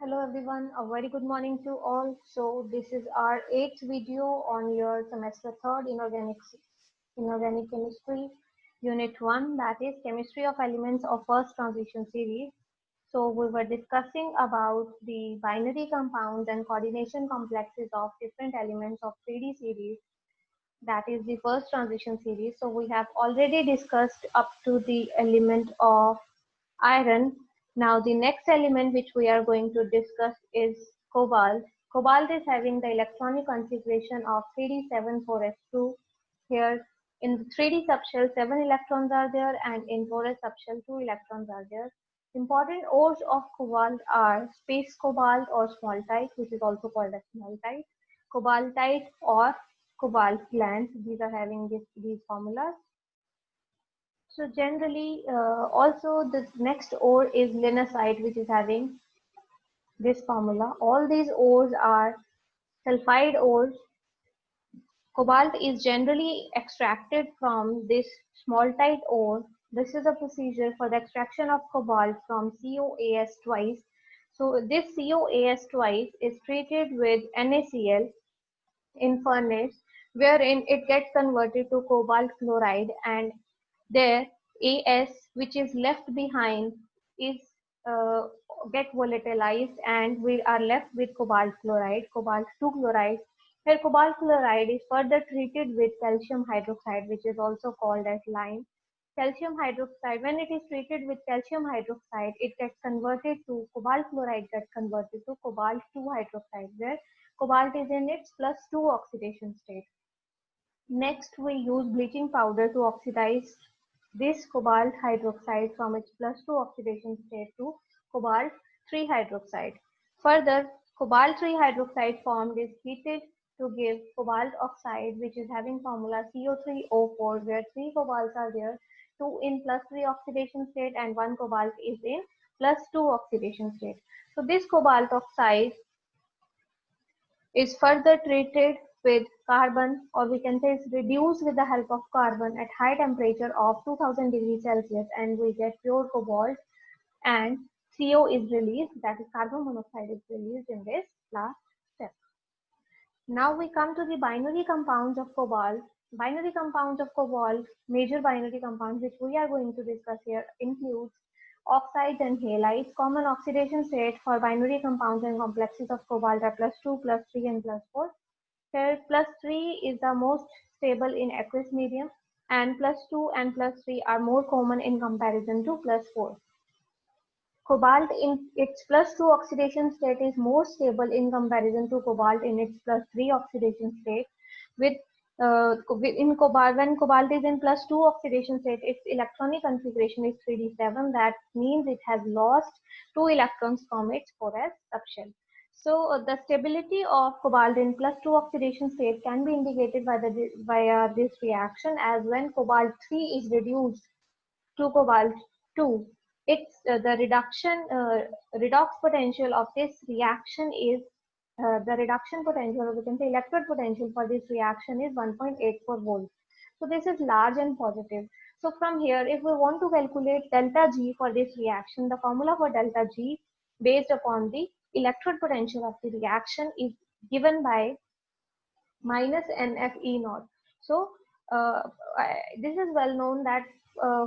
Hello everyone, a very good morning to all. So this is our eighth video on your semester third inorganic chemistry, unit one, that is chemistry of elements of first transition series. So we were discussing about the binary compounds and coordination complexes of different elements of 3D series, that is the first transition series. So we have already discussed up to the element of iron. Now the next element which we are going to discuss is cobalt. Cobalt is having the electronic configuration of 3d74s2. Here in the 3d subshell 7 electrons are there and in 4s subshell 2 electrons are there. Important ores of cobalt are space cobalt or smalltite, which is also called as smalltite, cobaltite or cobalt glands. These are having these formulas. So generally, also this next ore is linosite, which is having this formula. All these ores are sulfide ores. Cobalt is generally extracted from this smalltite ore. This is a procedure for the extraction of cobalt from COAS twice. So this COAS twice is treated with NaCl in furnace, wherein it gets converted to cobalt chloride, and there As which is left behind is uh, get volatilized and we are left with cobalt chloride, cobalt 2 chloride. Here cobalt chloride is further treated with calcium hydroxide, which is also called as lime. Calcium hydroxide, when it is treated with calcium hydroxide, it gets converted to cobalt chloride, gets converted to cobalt 2 hydroxide, where cobalt is in its plus 2 oxidation state. Next, we use bleaching powder to oxidize this cobalt hydroxide from its plus 2 oxidation state to cobalt 3 hydroxide. Further, cobalt 3 hydroxide formed is heated to give cobalt oxide, which is having formula CO3O4, where 3 cobalts are there, 2 in plus 3 oxidation state and 1 cobalt is in plus 2 oxidation state. So this cobalt oxide is further treated with carbon, or we can say it's reduced with the help of carbon at high temperature of 2000 degrees Celsius, and we get pure cobalt, and CO is released, that is carbon monoxide is released in this last step. Now we come to the binary compounds of cobalt. Binary compounds of cobalt, major binary compounds which we are going to discuss here includes oxides and halides. Common oxidation state for binary compounds and complexes of cobalt are plus 2, plus 3 and plus 4. Here plus 3 is the most stable in aqueous medium, and plus 2 and plus 3 are more common in comparison to plus 4. Cobalt in its plus 2 oxidation state is more stable in comparison to cobalt in its plus 3 oxidation state. With in cobalt, when cobalt is in plus 2 oxidation state, its electronic configuration is 3d7. That means it has lost 2 electrons from its 4s subshell. So the stability of cobalt in plus 2 oxidation state can be indicated via this reaction, as when cobalt 3 is reduced to cobalt 2, it's the redox potential of this reaction is the reduction potential, or we can say electrode potential for this reaction is 1.84 volts. So this is large and positive. So from here, if we want to calculate delta G for this reaction, the formula for delta G based upon the electrode potential of the reaction is given by minus NFE naught. So uh, this is well known that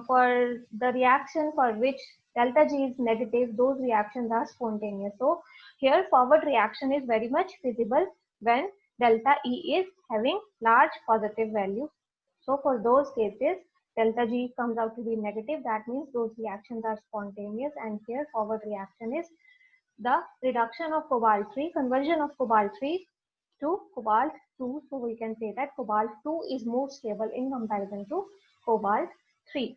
for the reaction for which delta G is negative, those reactions are spontaneous. So here forward reaction is very much feasible when delta E is having large positive value. So for those cases, delta G comes out to be negative. That means those reactions are spontaneous, and here forward reaction is the reduction of cobalt 3, conversion of cobalt 3 to cobalt 2. So we can say that cobalt 2 is more stable in comparison to cobalt 3.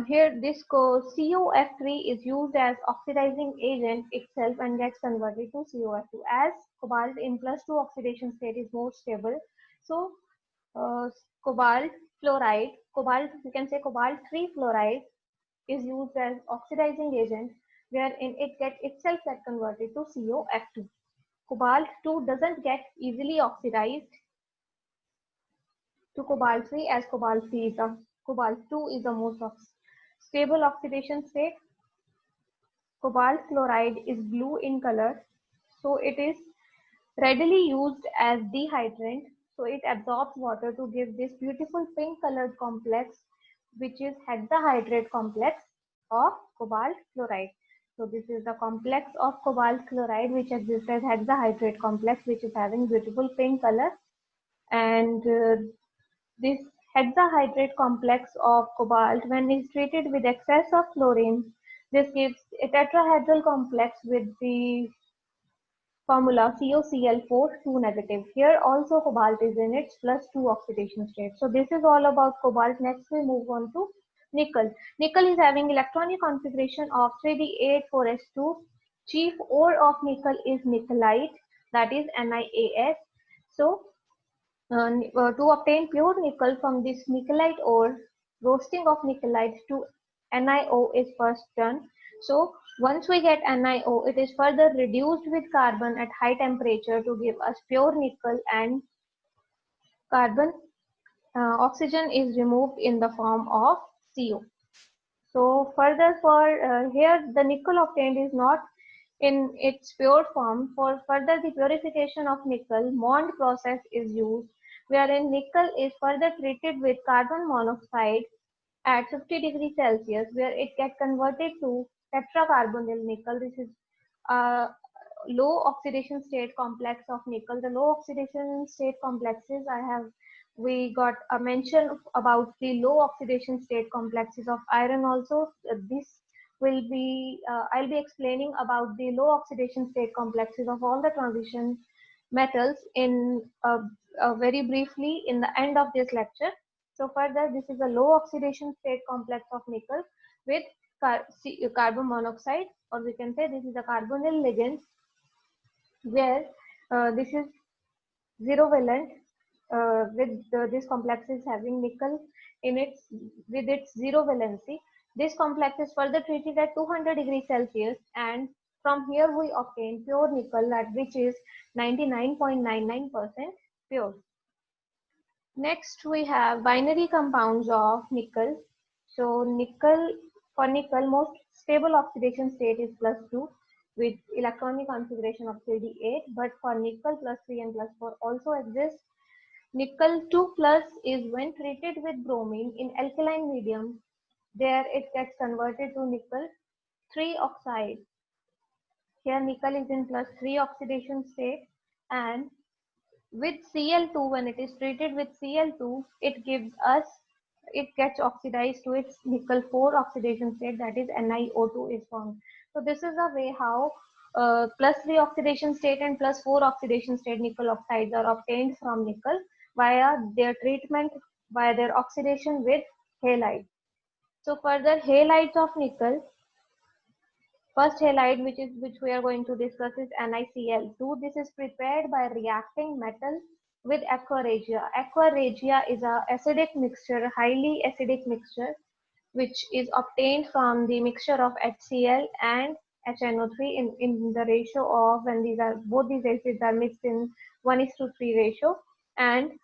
Here this COF3 is used as oxidizing agent itself and gets converted to COF2. As cobalt in plus 2 oxidation state is more stable, so uh, cobalt fluoride, cobalt, you can say cobalt 3 fluoride is used as oxidizing agent, wherein it get itself get converted to COF2. Cobalt 2 doesn't get easily oxidized to cobalt 3, as cobalt 3 is cobalt 2 is the most stable oxidation state. cobalt chloride is blue in color, so it is readily used as dehydrant. So it absorbs water to give this beautiful pink colored complex, which is hexahydrate complex of cobalt chloride. So this is the complex of cobalt chloride which exists as hexahydrate complex, which is having beautiful pink color. And this hexahydrate complex of cobalt, when is treated with excess of chlorine, this gives a tetrahedral complex with the formula COCl4 2 negative. Here also cobalt is in its plus 2 oxidation state. So this is all about cobalt. Next we move on to nickel. Nickel is having electronic configuration of 3d8 4s2. Chief ore of nickel is nickelite, that is NiAs. So to obtain pure nickel from this nickelite ore, roasting of nickelite to NiO is first done. So once we get NiO, it is further reduced with carbon at high temperature to give us pure nickel, and carbon oxygen is removed in the form of CO. So further for here the nickel obtained is not in its pure form. For further the purification of nickel, Mond process is used, wherein nickel is further treated with carbon monoxide at 50 degrees Celsius, where it gets converted to tetracarbonyl nickel. This is a low oxidation state complex of nickel. The low oxidation state complexes we got a mention about the low oxidation state complexes of iron also. This will be I'll be explaining about the low oxidation state complexes of all the transition metals in very briefly in the end of this lecture. So further, this is a low oxidation state complex of nickel with carbon monoxide, or we can say this is a carbonyl ligand, where this is zero valent with this complex is having nickel in its with its zero valency. This complex is further treated at 200 degrees Celsius, and from here we obtain pure nickel, at which is 99.99% pure. Next we have binary compounds of nickel. So for nickel, most stable oxidation state is +2 with electronic configuration of 3d8, but for nickel +3 and +4 also exists. Nickel 2 plus is when treated with bromine in alkaline medium. There it gets converted to nickel 3 oxide. Here nickel is in +3 oxidation state, and with Cl2, when it is treated with Cl2, it gets oxidized to its nickel 4 oxidation state, that is NiO2 is formed. So this is the way how +3 oxidation state and +4 oxidation state nickel oxides are obtained from nickel via their treatment, via their oxidation with halide. So further, halides of nickel. First halide which we are going to discuss is NiCl2. This is prepared by reacting metal with aqua regia. Aqua regia is a acidic mixture, highly acidic mixture, which is obtained from the mixture of HCl and HNO3 in the ratio of, when both these acids are mixed in 1:3 ratio. And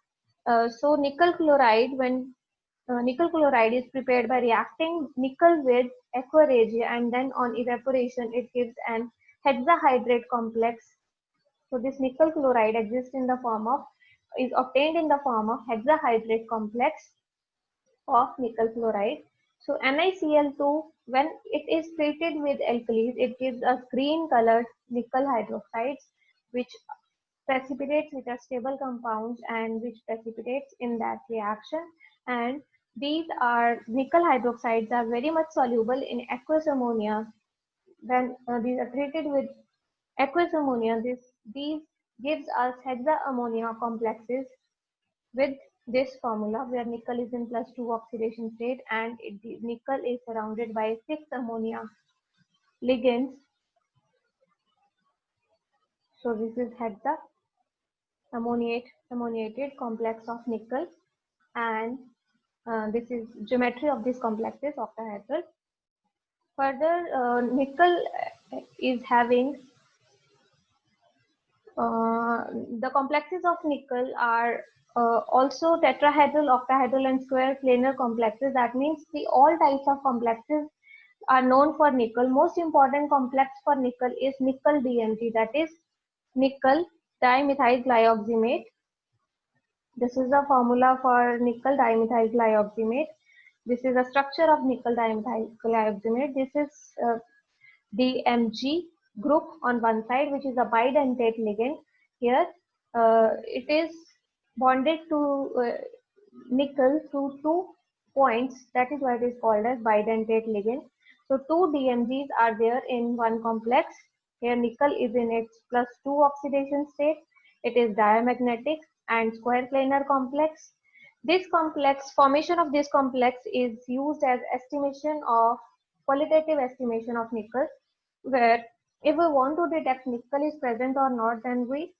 so nickel chloride, when nickel chloride is prepared by reacting nickel with aqua regia, and then on evaporation it gives an hexahydrate complex. So this nickel chloride is obtained in the form of hexahydrate complex of nickel chloride. So NiCl2, when it is treated with alkalis, it gives us green colored nickel hydroxides, which precipitates which are stable compounds and which precipitates in that reaction. And these are nickel hydroxides are very much soluble in aqueous ammonia. When these are treated with aqueous ammonia, these gives us hexaammonia complexes with this formula, where nickel is in +2 oxidation state, and nickel is surrounded by 6 ammonia ligands. So this is ammoniated complex of nickel, and this is geometry of these complexes octahedral. Further, nickel is having the complexes of nickel are also tetrahedral, octahedral, and square planar complexes. That means all types of complexes are known for nickel. Most important complex for nickel is nickel DMG, that is nickel dimethyl glyoximate. This is the formula for nickel dimethyl glyoximate. This is the structure of nickel dimethyl glyoximate. This is DMG group on one side, which is a bidentate ligand. Here, it is bonded to nickel through 2 points. That is why it is called as bidentate ligand. So two DMGs are there in one complex. Here nickel is in its +2 oxidation state. It is diamagnetic and square planar complex. This complex, formation of this complex is used as estimation of qualitative estimation of nickel, where if we want to detect nickel is present or not, then we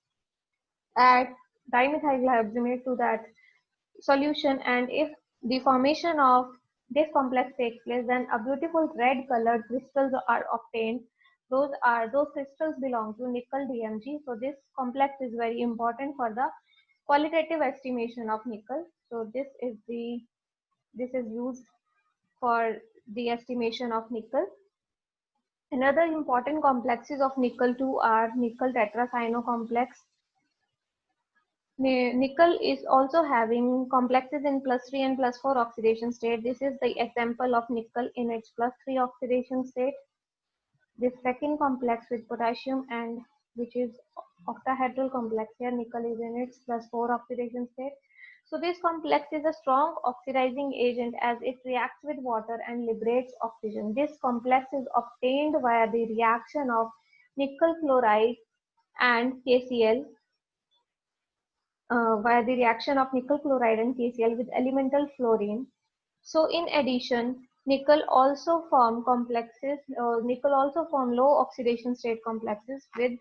add dimethyl glyoximate to that solution, and if the formation of this complex takes place, then a beautiful red colored crystals are obtained. Those crystals belong to nickel DMG. So this complex is very important for the qualitative estimation of nickel. So this is used for the estimation of nickel. Another important complexes of nickel 2 are nickel tetracyano complex. Nickel is also having complexes in +3 and +4 oxidation state. This is the example of nickel in its +3 oxidation state. This second complex with potassium, and which is octahedral complex. Here nickel is in its +4 oxidation state. So this complex is a strong oxidizing agent as it reacts with water and liberates oxygen. This complex is obtained via the reaction of nickel chloride and KCl, via the reaction of nickel chloride and KCl with elemental fluorine. So in addition, nickel also form low oxidation state complexes with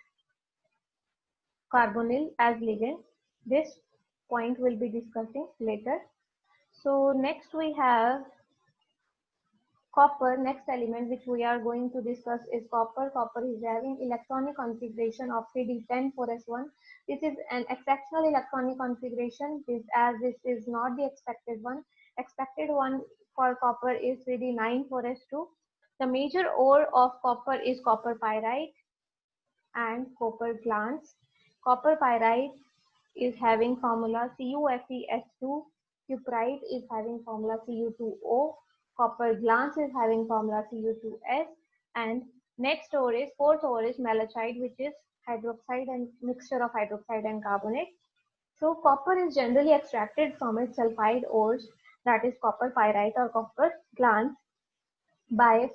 carbonyl as ligand. This point we'll be discussing later. So next we have copper. Next element which we are going to discuss is copper. Copper is having electronic configuration of 3d10-4s1. This is an exceptional electronic configuration, as this is not the expected one. Expected one for copper is 3d9-4s2. The major ore of copper is copper pyrite and copper glance. Copper pyrite is having formula CuFeS2. Cuprite is having formula Cu2O. Copper glance is having formula Cu2S. And next ore is, fourth ore is malachite, which is hydroxide and mixture of hydroxide and carbonate. So copper is generally extracted from its sulfide ores, that is copper pyrite or copper glance, by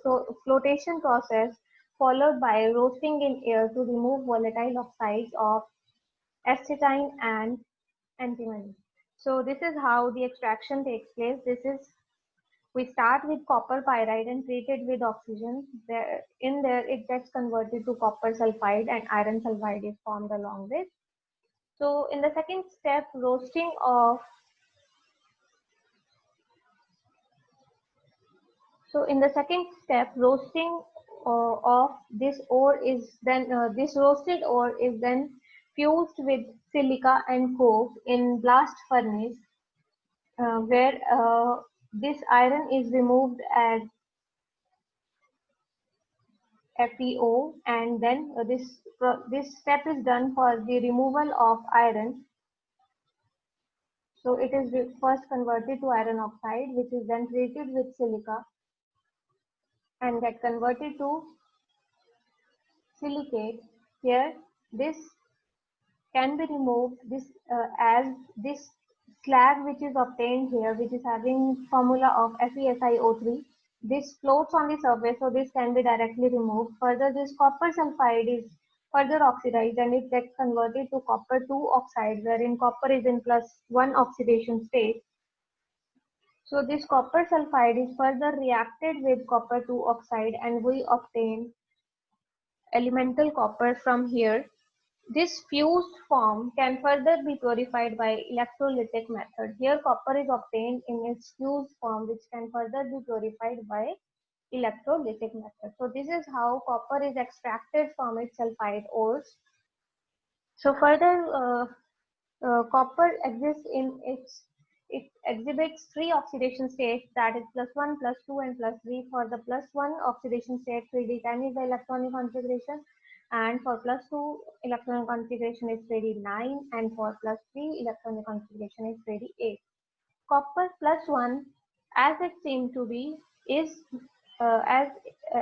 flotation process followed by roasting in air to remove volatile oxides of astatine and antimony. So this is how the extraction takes place. We start with copper pyrite and treat it with oxygen. In there it gets converted to copper sulfide and iron sulfide is formed along with. So in the second step, roasting of of this ore is then this roasted ore is then fused with silica and coke in blast furnace, where this iron is removed at FeO, and then this step is done for the removal of iron. So it is first converted to iron oxide, which is then treated with silica and get converted to silicate. Here this can be removed as this slag which is obtained here, which is having formula of FeSiO3. This floats on the surface, so this can be directly removed. Further, this copper sulfide is further oxidized and it gets converted to copper 2 oxide, wherein copper is in +1 oxidation state. So this copper sulfide is further reacted with copper 2 oxide and we obtain elemental copper from here. This fused form can further be purified by electrolytic method. Here copper is obtained in its fused form, which can further be purified by electrolytic method. So this is how copper is extracted from its sulfide ores. So further copper exists in its It exhibits three oxidation states, that is +1, +2, and +3. For the +1 oxidation state, 3d10 is the electronic configuration, and for +2 electronic configuration is 3d9, and for +3 electronic configuration is 3d8. Copper +1, as it seemed to be, is as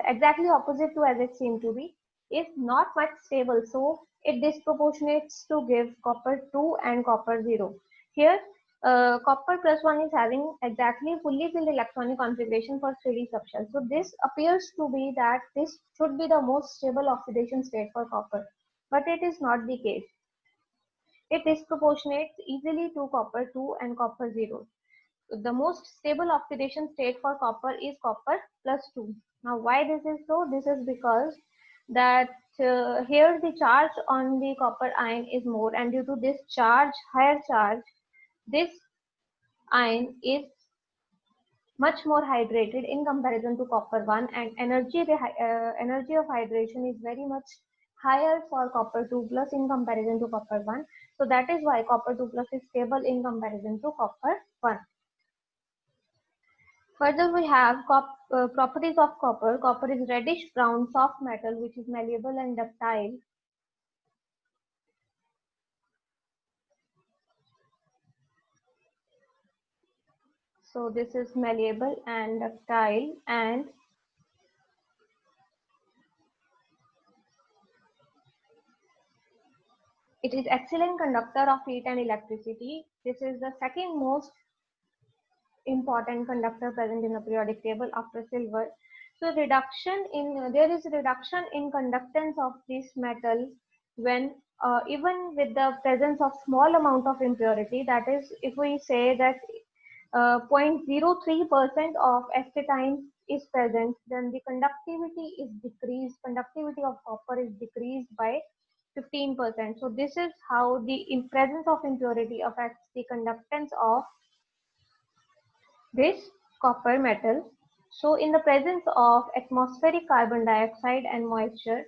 exactly opposite to as it seemed to be, is not much stable. So it disproportionates to give copper 2 and copper 0. Here, copper +1 is having exactly fully filled electronic configuration for 3d subshell. So this appears to be that this should be the most stable oxidation state for copper, but it is not the case. It disproportionates easily to copper 2 and copper 0. The most stable oxidation state for copper is copper +2. Now why this is so? This is because that here the charge on the copper ion is more, and due to this charge, higher charge, this ion is much more hydrated in comparison to copper 1, and energy of hydration is very much higher for copper 2 plus in comparison to copper 1. So that is why copper 2 plus is stable in comparison to copper 1. Further, we have properties of copper. Copper is reddish brown soft metal which is malleable and ductile. So this is malleable and ductile, and it is excellent conductor of heat and electricity. This is the second most important conductor present in the periodic table after silver. So reduction in there is reduction in conductance of this metal when even with the presence of small amount of impurity. That is, if we say that 0.03% of acetine is present, then the conductivity is decreased. Conductivity of copper is decreased by 15%. So this is how the presence of impurity affects the conductance of this copper metal. So in the presence of atmospheric carbon dioxide and moisture,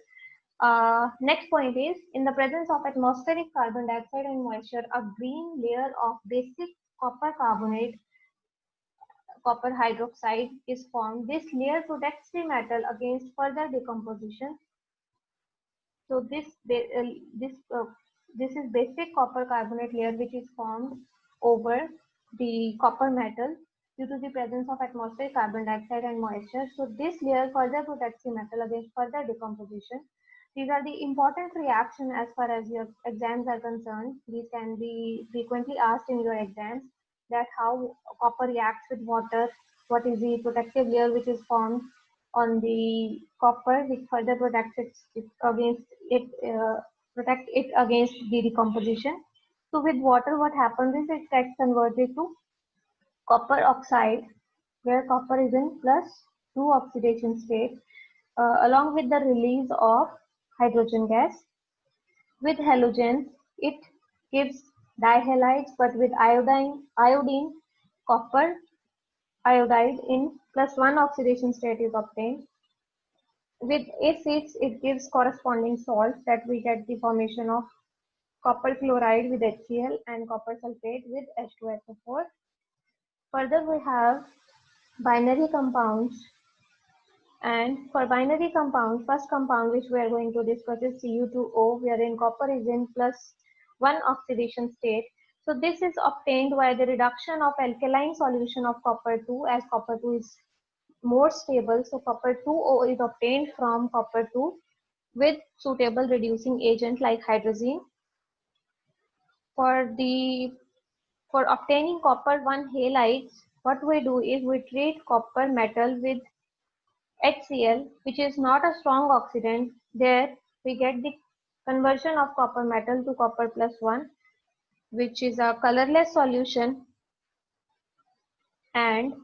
next point is, in the presence of atmospheric carbon dioxide and moisture, a green layer of basic copper carbonate, copper hydroxide is formed. This layer protects the metal against further decomposition. So this is basic copper carbonate layer which is formed over the copper metal due to the presence of atmospheric carbon dioxide and moisture. So this layer further protects the metal against further decomposition. These are the important reactions as far as your exams are concerned. These can be frequently asked in your exams, that how copper reacts with water, what is the protective layer which is formed on the copper which further protects it against it protect it against the decomposition. So with water, what happens is it gets converted to copper oxide, where copper is in +2 oxidation state, along with the release of hydrogen gas. With halogens, it gives dihalides, but with iodine, copper iodide in +1 oxidation state is obtained. With acids, it gives corresponding salts, that we get the formation of copper chloride with HCl and copper sulfate with H2SO4. Further, we have binary compounds. And for binary compound, first compound which we are going to discuss is Cu2O, wherein copper is in +1 oxidation state. So this is obtained by the reduction of alkaline solution of copper 2, as copper 2 is more stable. So copper 2O is obtained from copper 2 with suitable reducing agent like hydrazine. For obtaining copper 1 halides, what we do is we treat copper metal with HCl, which is not a strong oxidant. There we get the conversion of copper metal to copper +1, which is a colorless solution, and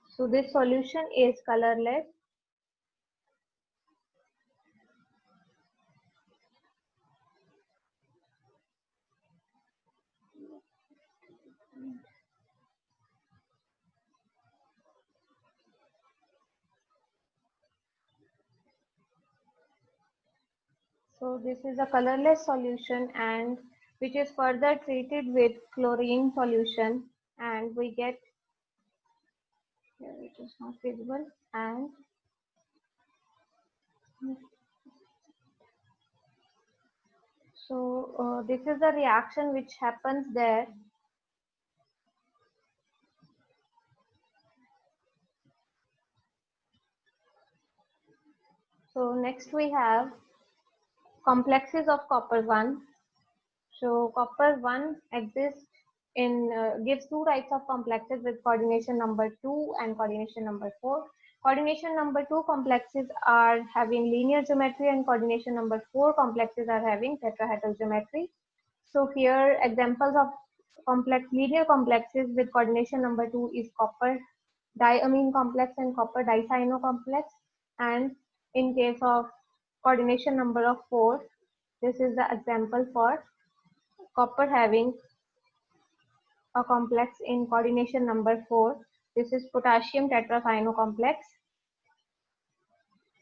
so this solution is colorless. So this is a colorless solution and which is further treated with chlorine solution, and we get, here it is not visible, and so this is the reaction which happens there. So next we have complexes of copper 1. So copper 1 exists in gives two types of complexes with coordination number 2 and coordination number 4. Coordination number 2 complexes are having linear geometry and coordination number 4 complexes are having tetrahedral geometry. So here examples of linear complexes with coordination number 2 is copper diamine complex and copper dicyano complex, and in case of coordination number of 4, this is the example for copper having a complex in coordination number 4. This is potassium tetracyano complex.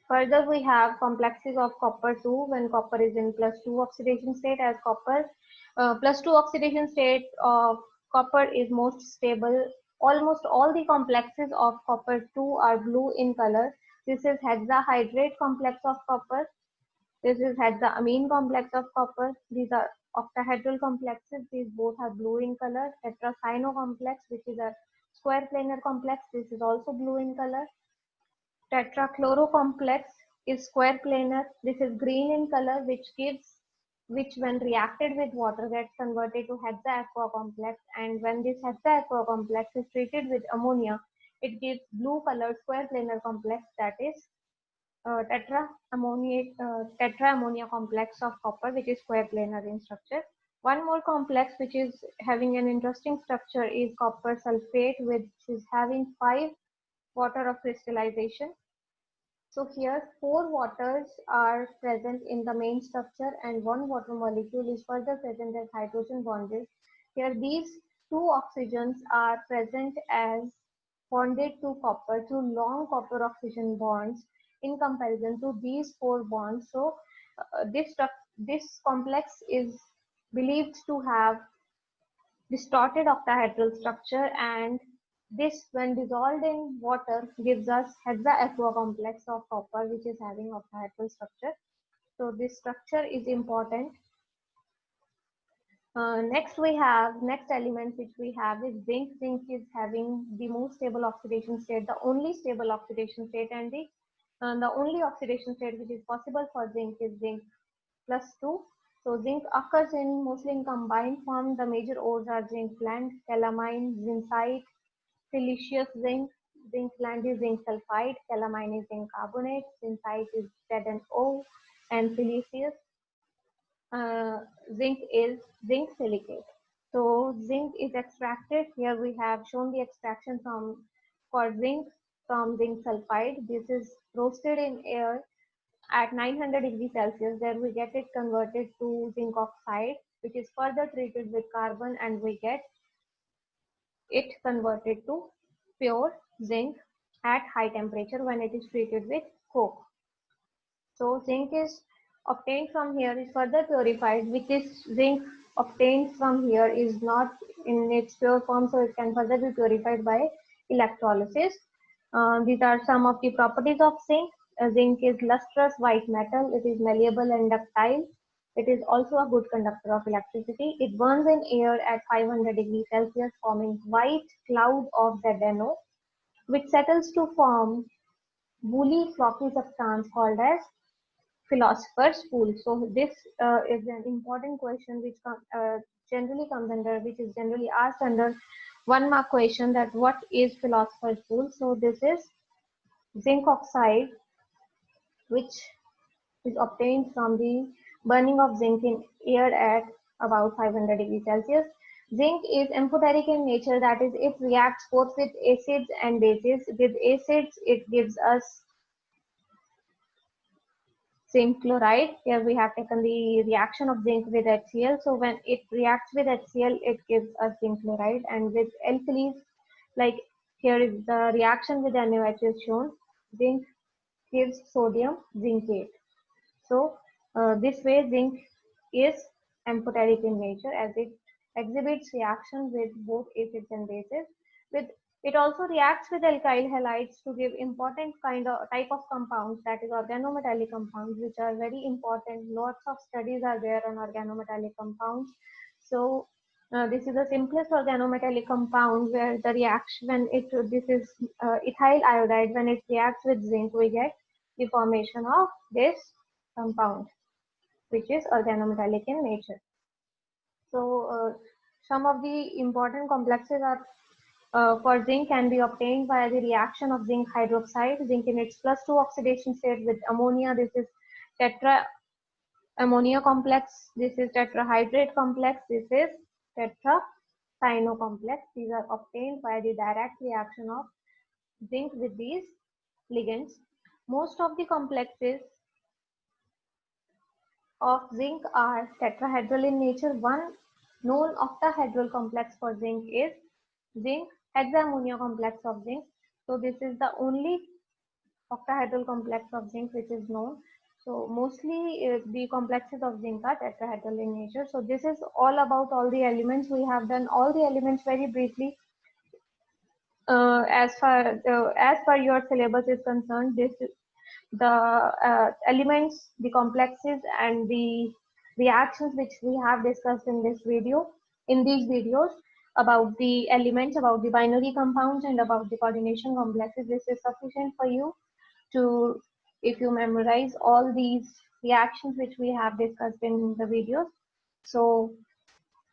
Further, we have complexes of copper 2 when copper is in +2 oxidation state, as copper +2 oxidation state of copper is most stable. Almost all the complexes of copper 2 are blue in color. This is hexahydrate complex of copper. This is hexaamine complex of copper. These are octahedral complexes. These both are blue in color. Tetracyano complex, which is a square planar complex. This is also blue in color. Tetrachloro complex is square planar. This is green in color, which when reacted with water gets converted to hexaaqua complex, and when this hexaaqua complex is treated with ammonia, it gives blue colored square planar complex, that is tetra ammonia complex of copper, which is square planar in structure. One more complex which is having an interesting structure is copper sulfate, which is having 5 water of crystallization. So here 4 waters are present in the main structure and 1 water molecule is further present as hydrogen bonded. Here these 2 oxygens are present as bonded to copper through long copper oxygen bonds in comparison to these 4 bonds. So this complex is believed to have distorted octahedral structure, and this when dissolved in water gives us hexaaqua complex of copper, which is having octahedral structure. So this structure is important. Next element which we have is zinc. Zinc is having the most stable oxidation state, the only stable oxidation state, and the only oxidation state which is possible for zinc is zinc +2. So zinc occurs in mostly in combined form. The major ores are zinc blende, calamine, zincite, siliceous zinc. Zinc blende is zinc sulfide, calamine is zinc carbonate, zincite is ZnO, and siliceous zinc is zinc silicate. So zinc is extracted. Here we have shown the extraction for zinc from zinc sulfide. This is roasted in air at 900 degrees Celsius. There we get it converted to zinc oxide, which is further treated with carbon, and we get it converted to pure zinc at high temperature when it is treated with coke. So zinc is obtained from here is further purified, which is zinc obtained from here is not in its pure form, so it can further be purified by electrolysis. These are some of the properties of zinc. Zinc is lustrous white metal. It is malleable and ductile. It is also a good conductor of electricity. It burns in air at 500 degrees Celsius, forming white cloud of ZnO, which settles to form woolly floppy substance called as philosopher's pool. So this is an important question which generally comes under, which is generally asked under 1 mark question, that what is philosopher's pool. So this is zinc oxide, which is obtained from the burning of zinc in air at about 500 degrees Celsius. Zinc is amphoteric in nature, that is, it reacts both with acids and bases. With acids, it gives us zinc chloride. Here we have taken the reaction of zinc with HCl. So when it reacts with HCl, it gives us zinc chloride. And with alkalis, like here is the reaction with NaOH is shown. Zinc gives sodium zincate. So This way, zinc is amphoteric in nature as it exhibits reaction with both acids and bases. With it also reacts with alkyl halides to give important type of compounds, that is organometallic compounds, which are very important. Lots of studies are there on organometallic compounds. So this is the simplest organometallic compound where the reaction when this is ethyl iodide, when it reacts with zinc, we get the formation of this compound, which is organometallic in nature. So some of the important complexes are for zinc can be obtained via the reaction of zinc hydroxide, zinc in its +2 oxidation state with ammonia. This is tetra ammonia complex. This is tetrahydrate complex. This is tetracyano complex. These are obtained by the direct reaction of zinc with these ligands. Most of the complexes of zinc are tetrahedral in nature. One known octahedral complex for zinc is zinc hexammonia complex of zinc. So this is the only octahedral complex of zinc which is known. So mostly the complexes of zinc are tetrahedral in nature. So this is all about all the elements. We have done all the elements very briefly. As per your syllabus is concerned, the elements, the complexes, and the reactions which we have discussed in this video, in these videos, about the elements, about the binary compounds, and about the coordination complexes. This is sufficient for you to, if you memorize all these reactions which we have discussed in the videos. So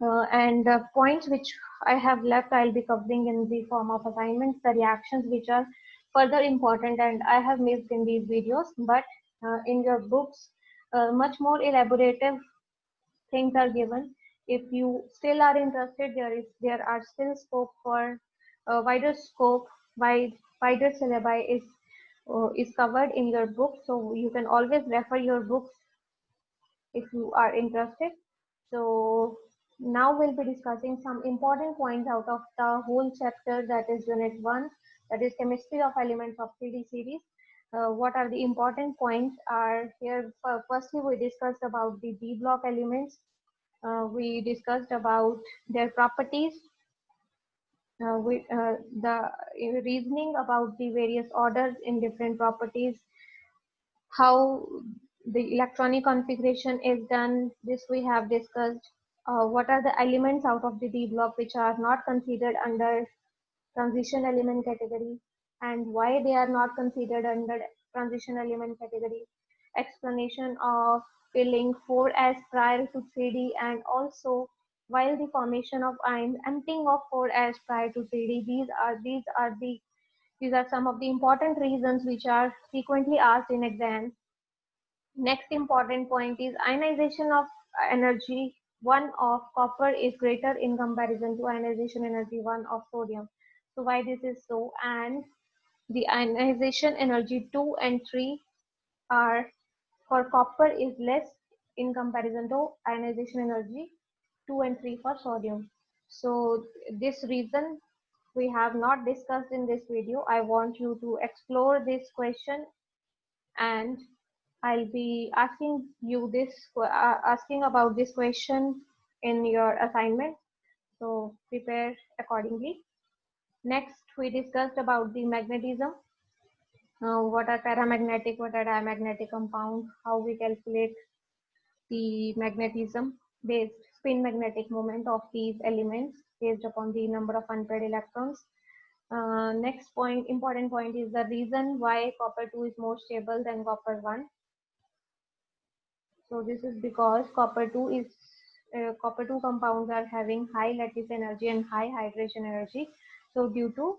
and the points which I have left, I'll be covering in the form of assignments, the reactions which are further important and I have missed in these videos, but in your books, much more elaborative things are given. If you still are interested, there are still scope for wider scope, wider syllabi is covered in your book, so you can always refer your books if you are interested. So now we'll be discussing some important points out of the whole chapter, that is unit 1, that is chemistry of elements of 3D series. What are the important points are here. Firstly, we discussed about the D block elements. We discussed about their properties. The reasoning about the various orders in different properties, how the electronic configuration is done. This we have discussed. What are the elements out of the D block which are not considered under transition element category and why they are not considered under transition element category. Explanation of filling 4s prior to 3D, and also while the formation of ions, emptying of 4s prior to 3D. These are some of the important reasons which are frequently asked in exams. Next important point is ionization of energy 1 of copper is greater in comparison to ionization energy 1 of sodium. So why this is so? And the ionization energy 2 and 3 are for copper is less in comparison to ionization energy 2 and 3 for sodium. So this reason we have not discussed in this video. I want you to explore this question, and I'll be asking you asking about this question in your assignment. So prepare accordingly. Next, we discussed about the magnetism. What are paramagnetic, what are diamagnetic compounds, how we calculate the magnetism based spin magnetic moment of these elements based upon the number of unpaired electrons. Next point, important point, is the reason why copper 2 is more stable than copper 1. So this is because copper 2 compounds are having high lattice energy and high hydration energy. So due to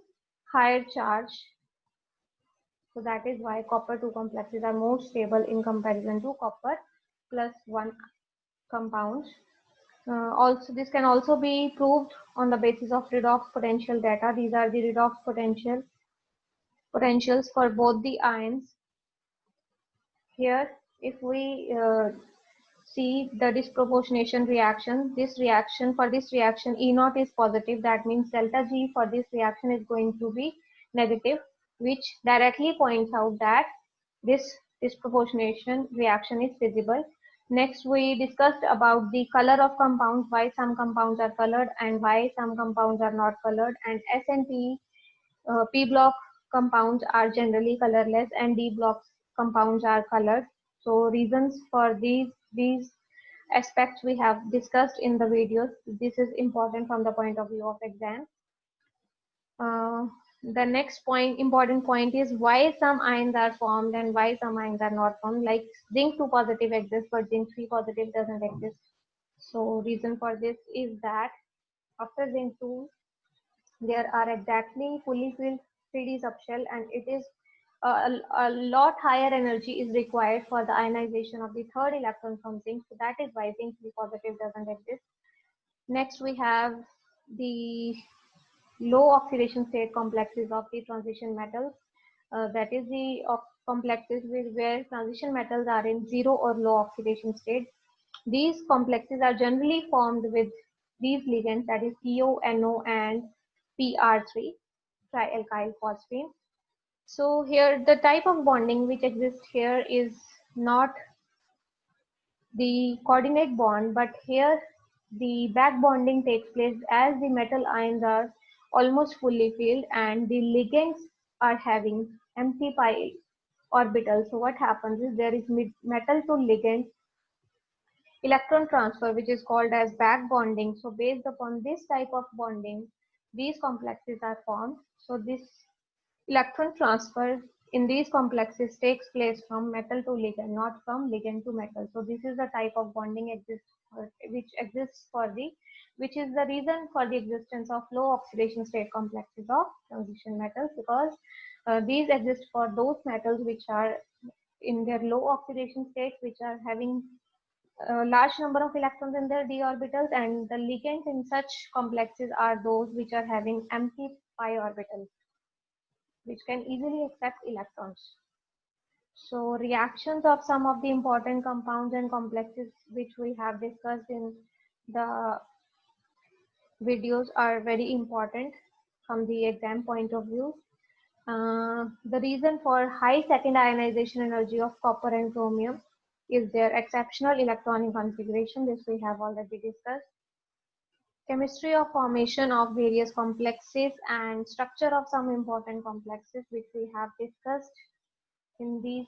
higher charge, so that is why copper 2 complexes are more stable in comparison to copper plus 1 compounds. Also, this can also be proved on the basis of redox potential data. These are the redox potentials for both the ions. Here, if we see the disproportionation reaction, for this reaction E naught is positive, that means delta G for this reaction is going to be negative, which directly points out that this disproportionation reaction is feasible. Next, we discussed about the color of compounds, why some compounds are colored and why some compounds are not colored, and S and P, P block compounds are generally colorless and D block compounds are colored. So reasons for these aspects we have discussed in the videos. This is important from the point of view of exam. The next important point is why some ions are formed and why some ions are not formed. Like zinc 2 positive exists, but zinc 3 positive doesn't exist. So reason for this is that after zinc 2, there are exactly fully filled 3D subshell, and it is a lot higher energy is required for the ionization of the third electron from zinc. So that is why zinc 3 positive doesn't exist. Next, we have the low oxidation state complexes of the transition metals. That is the complexes where transition metals are in zero or low oxidation state. These complexes are generally formed with these ligands, that is PO, NO, and PR3, trialkyl phosphine. So here the type of bonding which exists here is not the coordinate bond, but here the back bonding takes place as the metal ions are almost fully filled and the ligands are having empty pi orbitals. So what happens is there is metal to ligand electron transfer, which is called as back bonding. So based upon this type of bonding, these complexes are formed. So this electron transfer in these complexes takes place from metal to ligand, not from ligand to metal. So this is the type of bonding which is the reason for the existence of low oxidation state complexes of transition metals, because these exist for those metals which are in their low oxidation state, which are having a large number of electrons in their d orbitals, and the ligands in such complexes are those which are having empty pi orbitals, which can easily accept electrons. So reactions of some of the important compounds and complexes which we have discussed in the videos are very important from the exam point of view. The reason for high second ionization energy of copper and chromium is their exceptional electronic configuration. This we have already discussed. Chemistry of formation of various complexes and structure of some important complexes which we have discussed in these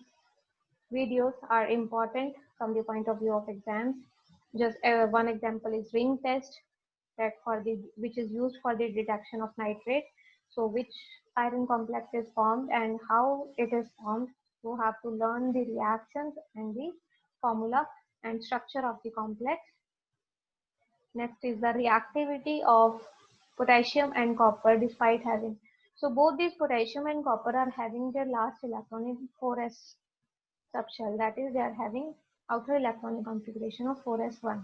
videos are important from the point of view of exams. Just one example is ring test, that which is used for the detection of nitrate. So which iron complex is formed and how it is formed. You have to learn the reactions and the formula and structure of the complex. Next is the reactivity of potassium and copper despite having. So both these potassium and copper are having their last electron in 4s subshell, that is they are having outer electronic configuration of 4s1.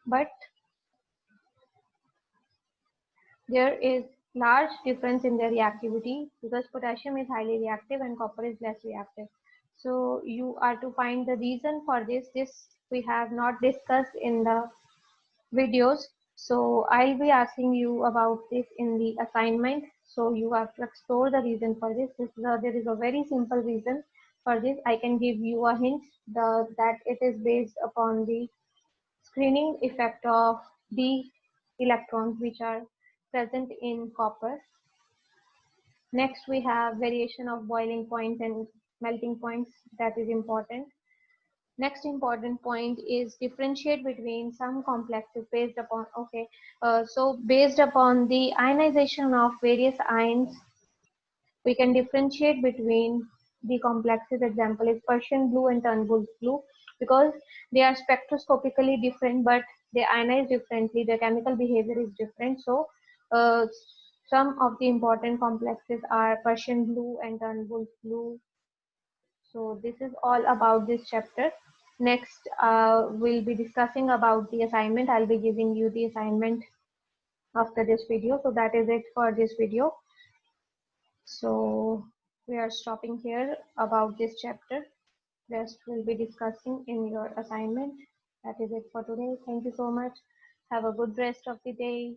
But there is large difference in their reactivity because potassium is highly reactive and copper is less reactive. So you are to find the reason for this. This we have not discussed in the videos. So I'll be asking you about this in the assignment. So you have to explore the reason for this. There is a very simple reason for this. I can give you a hint that it is based upon the screening effect of the electrons which are present in copper. Next, we have variation of boiling points and melting points. That is important. Next important point is differentiate between some complexes based upon, so based upon the ionization of various ions, we can differentiate between the complexes. Example is Persian blue and Turnbull blue, because they are spectroscopically different, but they ionize differently. The chemical behavior is different. So some of the important complexes are Persian blue and Turnbull blue. So this is all about this chapter. Next, we'll be discussing about the assignment. I'll be giving you the assignment after this video. So that is it for this video. So we are stopping here about this chapter. Rest we'll be discussing in your assignment. That is it for today. Thank you so much. Have a good rest of the day.